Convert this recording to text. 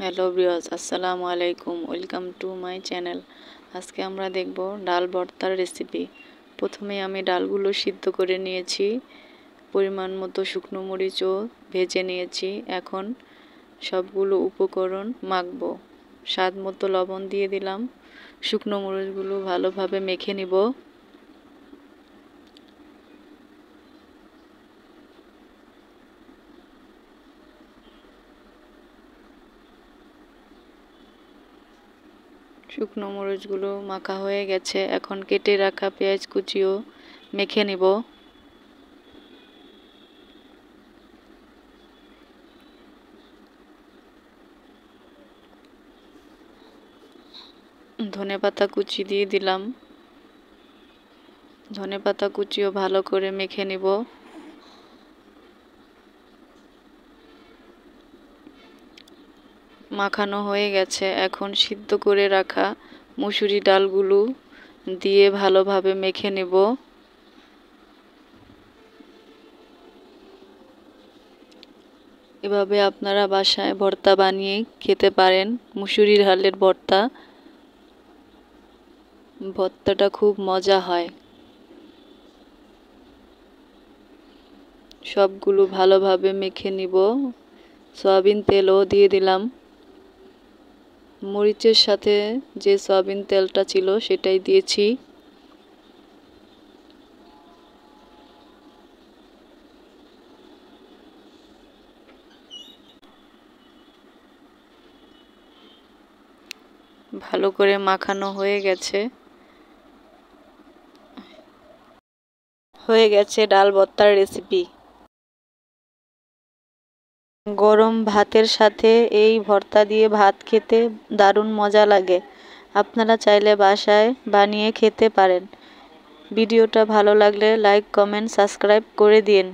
Hello viewers, আসসালামু আলাইকুম। Welcome to my channel. আজকে আমরা দেখব ডাল ভর্তার রেসিপি। প্রথমে আমি ডালগুলো সিদ্ধ করে নিয়েছি, পরিমাণ মতো শুকনো মরিচও ভেজে নিয়েছি। এখন সবগুলো উপকরণ মাখবো। স্বাদ মতো লবণ দিয়ে দিলাম। শুকনো মরিচগুলো ভালোভাবে মেখে নিব। শুকনো মরিচগুলো মাখা হয়ে গেছে। এখন কেটে রাখা পেঁয়াজ কুচিও মেখে নিব। ধনেপাতা কুচি দিয়ে দিলাম। ধনেপাতা কুচিও ভালো করে মেখে নিব। মাখানো হয়ে গেছে। এখন সিদ্ধ করে রাখা মুসুরি ডালগুলো দিয়ে ভালোভাবে মেখে নেব। এভাবে আপনারা বাসায় ভর্তা বানিয়ে খেতে পারেন। মুসুরি ডালের ভর্তাটা খুব মজা হয়। সবগুলো ভালোভাবে মেখে নিব। সয়াবিন তেলও দিয়ে দিলাম। মরিচের সাথে যে সয়াবিন তেলটা ছিল সেটাই দিয়েছি। ভালো করে মাখানো হয়ে গেছে ডাল ভর্তার রেসিপি। গরম ভাতের সাথে এই ভর্তা দিয়ে ভাত খেতে দারুণ মজা লাগে। আপনারা চাইলে বাসায় বানিয়ে খেতে পারেন। ভিডিওটা ভালো লাগলে লাইক, কমেন্ট, সাবস্ক্রাইব করে দিন।